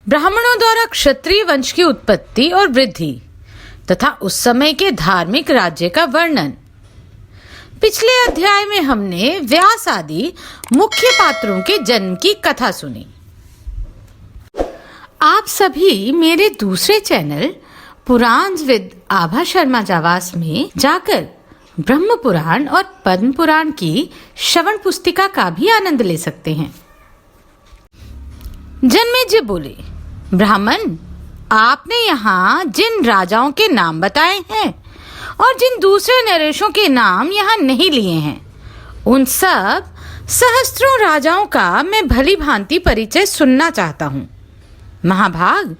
ब्राह्मणों द्वारा क्षत्रिय वंश की उत्पत्ति और वृद्धि तथा उस समय के धार्मिक राज्य का वर्णन। पिछले अध्याय में हमने व्यास आदि मुख्य पात्रों के जन्म की कथा सुनी। आप सभी मेरे दूसरे चैनल पुराण विद आभा शर्मा जावास में जाकर ब्रह्म पुराण और पद्म पुराण की श्रवण पुस्तिका का भी आनंद ले सकते हैं। जन्मेजय बोले, ब्राह्मण, आपने यहाँ जिन राजाओं के नाम बताए हैं और जिन दूसरे नरेशों के नाम यहाँ नहीं लिए हैं, उन सब सहस्त्रों राजाओं का मैं भली भांति परिचय सुनना चाहता हूँ। महाभाग,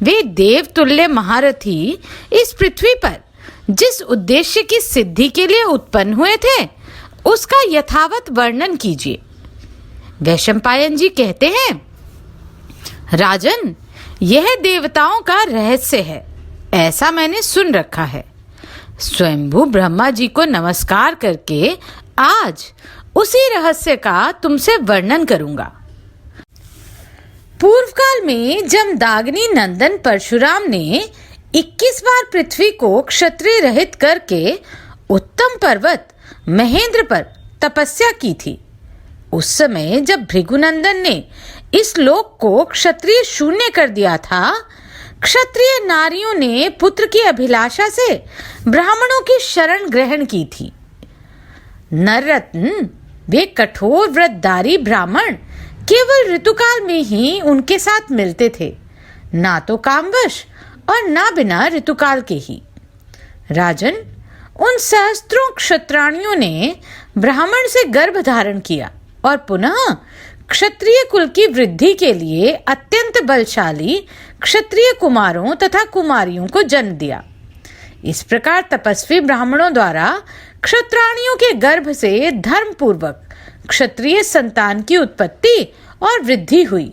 वे देवतुल्य महारथी इस पृथ्वी पर जिस उद्देश्य की सिद्धि के लिए उत्पन्न हुए थे, उसका यथावत वर्णन कीजिए। वैशंपायन जी कहते हैं, राजन, यह देवताओं का रहस्य है, ऐसा मैंने सुन रखा है। स्वयंभू ब्रह्मा जी को नमस्कार करके आज उसी रहस्य का तुमसे वर्णन करूंगा। पूर्व काल में जमदाग्नि नंदन परशुराम ने 21 बार पृथ्वी को क्षत्रिय रहित करके उत्तम पर्वत महेंद्र पर तपस्या की थी। उस समय जब भृगुनंदन ने इस लोक को क्षत्रिय शून्य कर दिया था, क्षत्रिय नारियों ने पुत्र की अभिलाषा से ब्राह्मणों की शरण ग्रहण की थी। नररत्न, वे कठोर व्रतधारी ब्राह्मण केवल ऋतुकाल में ही उनके साथ मिलते थे, ना तो कामवश और ना बिना ऋतुकाल के ही। राजन, उन सहस्त्रों क्षत्राणियों ने ब्राह्मण से गर्भ धारण किया और पुनः क्षत्रिय कुल की वृद्धि के लिए अत्यंत बलशाली क्षत्रिय कुमारों तथा कुमारियों को जन्म दिया। इस प्रकार तपस्वी ब्राह्मणों द्वारा क्षत्राणियों के गर्भ से धर्म पूर्वक क्षत्रिय संतान की उत्पत्ति और वृद्धि हुई।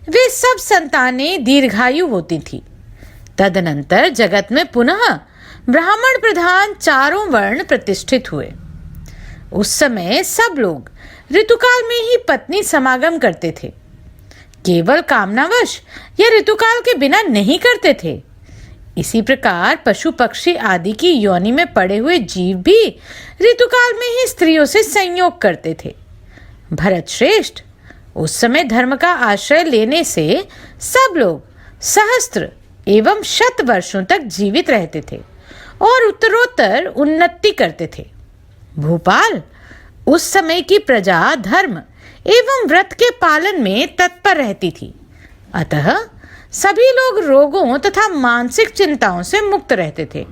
वे सब संतानें दीर्घायु होती थी। तदनंतर जगत में पुनः ब्राह्मण प्रधान चारों वर्ण प्रतिष्ठित हुए। उस समय सब लोग ऋतुकाल में ही पत्नी समागम करते थे, केवल कामनावश या ऋतुकाल के बिना नहीं करते थे। इसी प्रकार पशु पक्षी आदि की योनि में पड़े हुए जीव भी ऋतुकाल में ही स्त्रियों से संयोग करते थे। भरत श्रेष्ठ, उस समय धर्म का आश्रय लेने से सब लोग सहस्त्र एवं शत वर्षों तक जीवित रहते थे और उत्तरोत्तर उन्नति करते थे। भूपाल, उस समय की प्रजा धर्म एवं व्रत के पालन में तत्पर रहती थी, अतः सभी लोग रोगों तथा मानसिक चिंताओं से मुक्त रहते थे।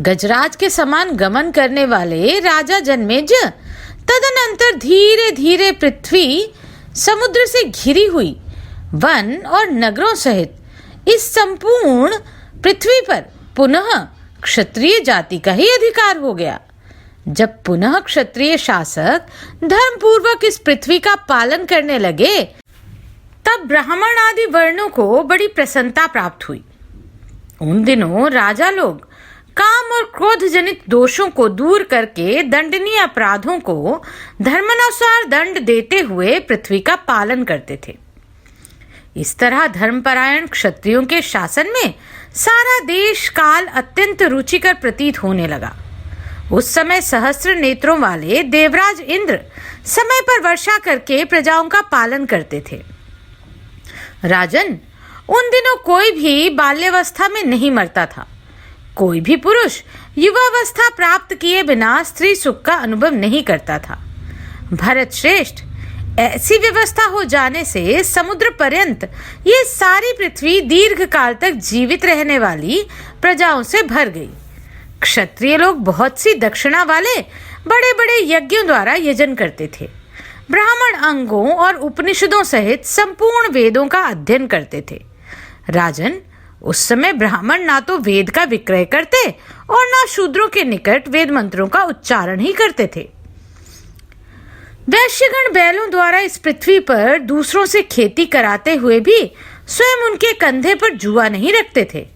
गजराज के समान गमन करने वाले राजा जन्मेजय तदनंतर धीरे धीरे पृथ्वी समुद्र से घिरी हुई वन और नगरों सहित इस संपूर्ण पृथ्वी पर पुनः क्षत्रिय जाति का ही अधिकार हो गया। जब पुनः क्षत्रिय शासक धर्म पूर्वक इस पृथ्वी का पालन करने लगे, तब ब्राह्मण आदि वर्णों को बड़ी प्रसन्नता प्राप्त हुई। उन दिनों राजा लोग काम और क्रोध जनित दोषों को दूर करके दंडनीय अपराधों को धर्मानुसार दंड देते हुए पृथ्वी का पालन करते थे। इस तरह धर्मपरायण क्षत्रियों के शासन में सारा देश काल अत्यंत रुचिकर प्रतीत होने लगा। उस समय सहस्त्र नेत्रों वाले देवराज इंद्र समय पर वर्षा करके प्रजाओं का पालन करते थे। राजन, उन दिनों कोई भी बाल्यावस्था में नहीं मरता था। कोई भी पुरुष युवावस्था प्राप्त किए बिना स्त्री सुख का अनुभव नहीं करता था। भरत श्रेष्ठ, ऐसी व्यवस्था हो जाने से समुद्र पर्यंत ये सारी पृथ्वी दीर्घ काल तक जीवित रहने वाली प्रजाओं से भर गई। क्षत्रिय लोग बहुत सी दक्षिणा वाले बड़े बड़े यज्ञों द्वारा यजन करते थे। ब्राह्मण अंगों और उपनिषदों सहित संपूर्ण वेदों का अध्ययन करते थे। राजन, उस समय ब्राह्मण ना तो वेद का विक्रय करते और ना शूद्रों के निकट वेद मंत्रों का उच्चारण ही करते थे। वैश्यगण बैलों द्वारा इस पृथ्वी पर दूसरों से खेती कराते हुए भी स्वयं उनके कंधे पर जुआ नहीं रखते थे।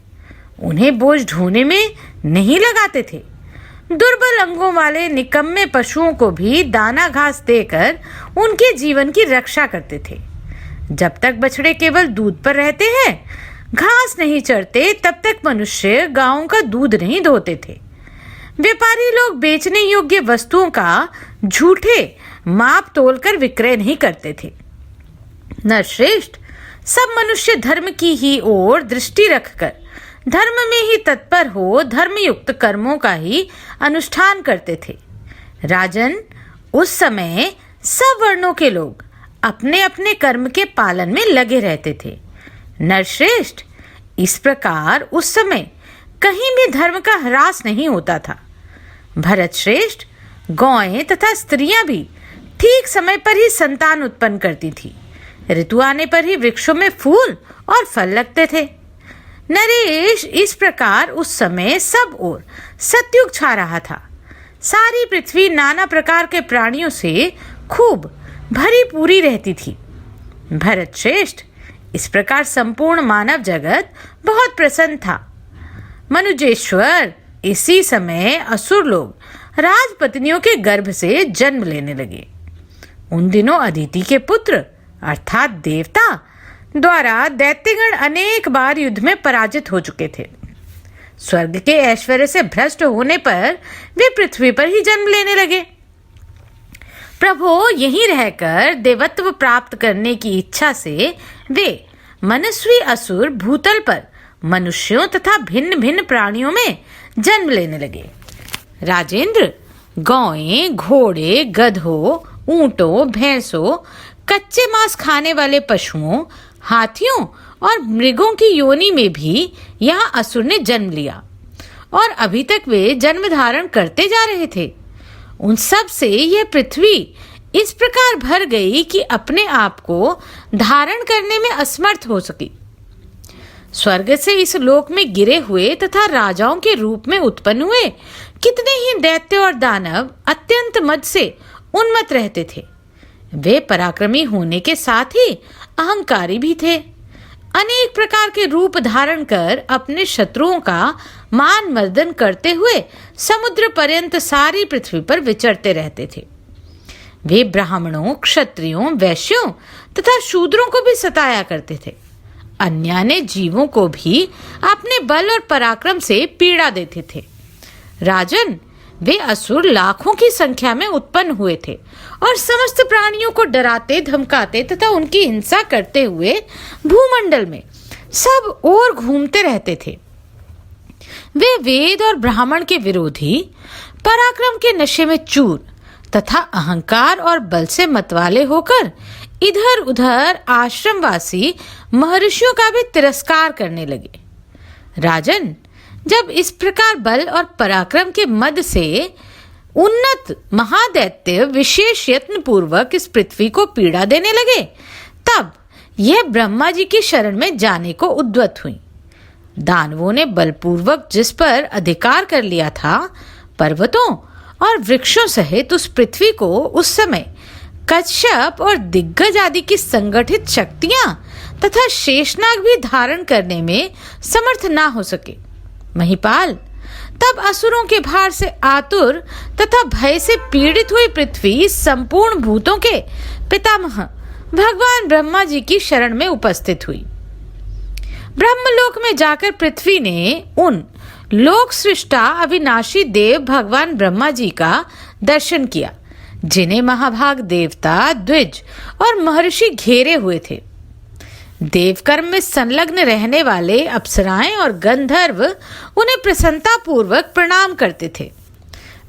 उन्हें बोझ ढोने में नहीं लगाते थे। दुर्बल अंगों वाले निकम्मे पशुओं को भी दाना घास देकर उनके जीवन की रक्षा करते थे। जब तक बछड़े केवल दूध पर रहते हैं, घास नहीं चरते, तब तक मनुष्य गायों का दूध नहीं धोते थे। व्यापारी लोग बेचने योग्य वस्तुओं का झूठे माप तोलकर विक्रय नहीं करते थे। नरश्रेष्ठ, सब मनुष्य धर्म की ही ओर दृष्टि रखकर धर्म में ही तत्पर हो धर्मयुक्त कर्मों का ही अनुष्ठान करते थे। राजन, उस समय सब वर्णों के लोग अपने अपने कर्म के पालन में लगे रहते थे। नरश्रेष्ठ, इस प्रकार उस समय कहीं भी धर्म का ह्रास नहीं होता था। भरत श्रेष्ठ, गौएं तथा स्त्रियां भी ठीक समय पर ही संतान उत्पन्न करती थी। ऋतु आने पर ही वृक्षों में फूल और फल लगते थे। नरेश, इस प्रकार उस समय सब ओर सतयुग छा रहा था। सारी पृथ्वी नाना प्रकार के प्राणियों से खूब भरी पूरी रहती थी। भरत श्रेष्ठ, इस प्रकार संपूर्ण मानव जगत बहुत प्रसन्न था। मनुजेश्वर, इसी समय असुर लोग राजपत्नियों के गर्भ से जन्म लेने लगे। उन दिनों अदिति के पुत्र अर्थात देवता द्वारा दैत्यगण अनेक बार युद्ध में पराजित हो चुके थे। स्वर्ग के ऐश्वर्य से भ्रष्ट होने पर वे पृथ्वी पर ही जन्म लेने लगे। प्रभु, यहीं रहकर देवत्व प्राप्त करने की इच्छा से वे मनस्वी असुर भूतल पर मनुष्यों तथा भिन्न भिन्न प्राणियों में जन्म लेने लगे। राजेंद्र, गौएं, घोड़े, गधों, ऊंटों, भैंसों, कच्चे मांस खाने वाले पशुओं, हाथियों और मृगों की योनि में भी यहाँ असुर ने जन्म लिया और अभी तक वे जन्म धारण करते जा रहे थे। उन सब से यह पृथ्वी इस प्रकार भर गई कि अपने आप को धारण करने में असमर्थ हो सकी। स्वर्ग से इस लोक में गिरे हुए तथा राजाओं के रूप में उत्पन्न हुए कितने ही दैत्य और दानव अत्यंत मद से उन्मत्त रहते थे। वे पराक्रमी होने के साथ ही अहंकारी भी थे। अनेक प्रकार के रूप धारण कर अपने शत्रुओं का मान मर्दन करते हुए समुद्र पर्यंत सारी पृथ्वी पर विचरते रहते थे। वे ब्राह्मणों, क्षत्रियों, वैश्यों तथा शूद्रों को भी सताया करते थे। अन्य जीवों को भी अपने बल और पराक्रम से पीड़ा देते थे। राजन, वे असुर लाखों की संख्या में उत्पन्न हुए थे और समस्त प्राणियों को डराते, धमकाते तथा उनकी हिंसा करते हुए भूमंडल में सब ओर घूमते रहते थे। वे वेद और ब्राह्मण के विरोधी, पराक्रम के नशे में चूर तथा अहंकार और बल से मतवाले होकर इधर उधर आश्रमवासी महर्षियों का भी तिरस्कार करने लगे। राजन, जब इस प्रकार बल और पराक्रम के मद से उन्नत महादैत्य विशेष यत्न पूर्वक इस पृथ्वी को पीड़ा देने लगे, तब यह ब्रह्मा जी की शरण में जाने को उद्यत हुई। दानवों ने बलपूर्वक जिस पर अधिकार कर लिया था, पर्वतों और वृक्षों सहित उस पृथ्वी को उस समय कश्यप और दिग्गज आदि की संगठित शक्तियां तथा शेषनाग भी धारण करने में समर्थ ना हो सके। महिपाल, तब असुरों के भार से आतुर तथा भय से पीड़ित हुई पृथ्वी संपूर्ण भूतों के पितामह भगवान ब्रह्मा जी की शरण में उपस्थित हुई। ब्रह्मलोक में जाकर पृथ्वी ने उन लोक सृष्टा अविनाशी देव भगवान ब्रह्मा जी का दर्शन किया, जिन्हें महाभाग देवता, द्विज और महर्षि घेरे हुए थे। देवकर्म में संलग्न रहने वाले अप्सराएं और गंधर्व उन्हें प्रसन्नता पूर्वक प्रणाम करते थे।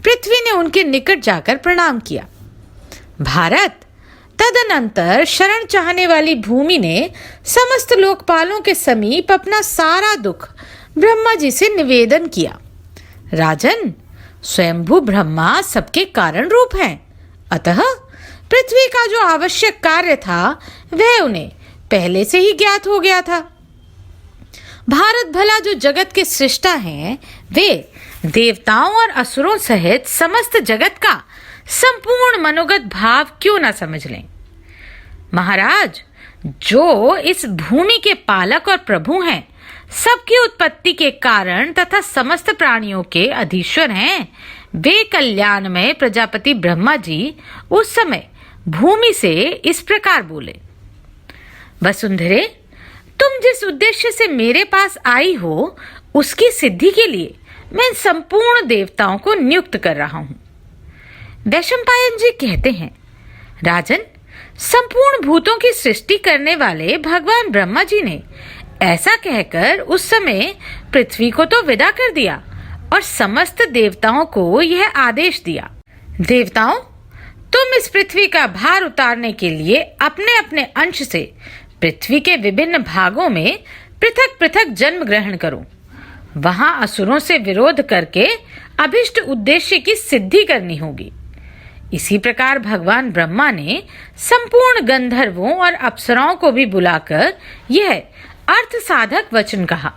पृथ्वी ने उनके निकट जाकर प्रणाम किया। भारत, तदनंतर शरण चाहने वाली भूमि ने समस्त लोकपालों के समीप अपना सारा दुख ब्रह्मा जी से निवेदन किया। राजन, स्वयंभू ब्रह्मा सबके कारण रूप हैं, अतः पृथ्वी का जो आवश्यक कार्य था वह उन्हें पहले से ही ज्ञात हो गया था। भारत भला जो जगत के सृष्टा हैं, वे देवताओं और असुरों सहित समस्त जगत का संपूर्ण मनोगत भाव क्यों न समझ लें। महाराज, जो इस भूमि के पालक और प्रभु हैं, सबकी उत्पत्ति के कारण तथा समस्त प्राणियों के अधीश्वर हैं, वे कल्याणमय प्रजापति ब्रह्मा जी उस समय भूमि से इस प्रकार बोले। वसुंधरे, तुम जिस उद्देश्य से मेरे पास आई हो उसकी सिद्धि के लिए मैं संपूर्ण देवताओं को नियुक्त कर रहा हूं। वैशंपायन जी कहते हैं, राजन, संपूर्ण भूतों की सृष्टि करने वाले भगवान ब्रह्मा जी ने ऐसा कहकर उस समय पृथ्वी को तो विदा कर दिया और समस्त देवताओं को यह आदेश दिया, देवताओं, तुम इस पृथ्वी का भार उतारने के लिए अपने अपने अंश से पृथ्वी के विभिन्न भागों में पृथक पृथक जन्म ग्रहण करो। वहां असुरों से विरोध करके अभिष्ट उद्देश्य की सिद्धि करनी होगी। इसी प्रकार भगवान ब्रह्मा ने संपूर्ण गंधर्वों और अप्सराओं को भी बुलाकर यह अर्थ साधक वचन कहा,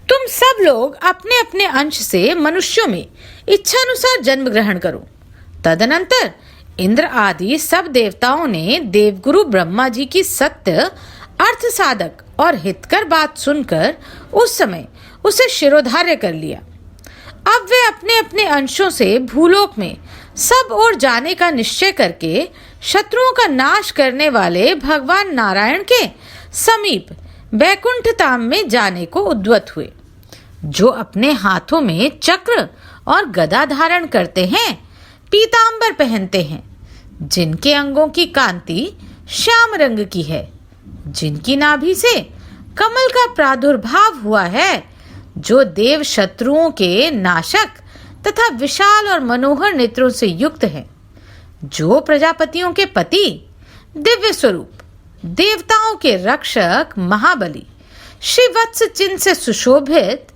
तुम सब लोग अपने अपने अंश से मनुष्यों में इच्छानुसार जन्म ग्रहण करो। तदनंतर इंद्र आदि सब देवताओं ने देवगुरु ब्रह्मा जी की सत्य, अर्थ साधक और हितकर बात सुनकर उस समय उसे शिरोधार्य कर लिया। अब वे अपने अपने अंशों से भूलोक में सब ओर जाने का निश्चय करके शत्रुओं का नाश करने वाले भगवान नारायण के समीप वैकुंठ धाम में जाने को उद्यत हुए, जो अपने हाथों में चक्र और गदा धारण करते हैं, पीतांबर पहनते हैं, जिनके अंगों की कांति श्याम रंग की है, जिनकी नाभि से कमल का प्रादुर्भाव हुआ है, जो देव शत्रुओं के नाशक तथा विशाल और मनोहर नेत्रों से युक्त है, जो प्रजापतियों के पति, दिव्य स्वरूप, देवताओं के रक्षक महाबली, श्रीवत्स चिन्ह से सुशोभित,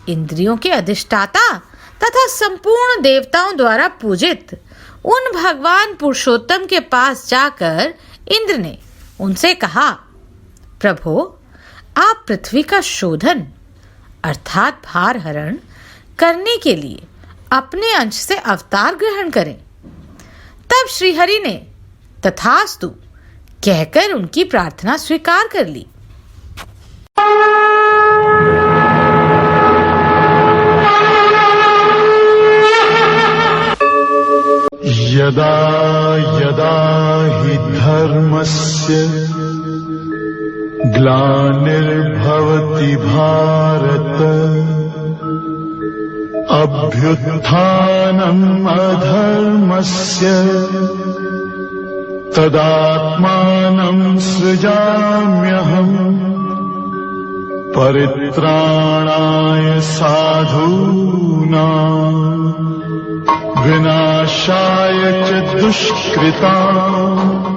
इंद्रियों के अधिष्ठाता तथा संपूर्ण देवताओं द्वारा पूजित उन भगवान पुरुषोत्तम के पास जाकर इंद्र ने उनसे कहा, प्रभो, आप पृथ्वी का शोधन अर्थात भार हरण करने के लिए अपने अंश से अवतार ग्रहण करें। तब श्रीहरि ने तथास्तु कहकर उनकी प्रार्थना स्वीकार कर ली। यदा यदा हि धर्मस्य ग्लानिर्भवति भारत अभ्युत्थानम् अधर्मस्य तदात्मानं सृजाम्यहम् परित्राणाय साधूनां विनाशाय च दुष्कृताम्।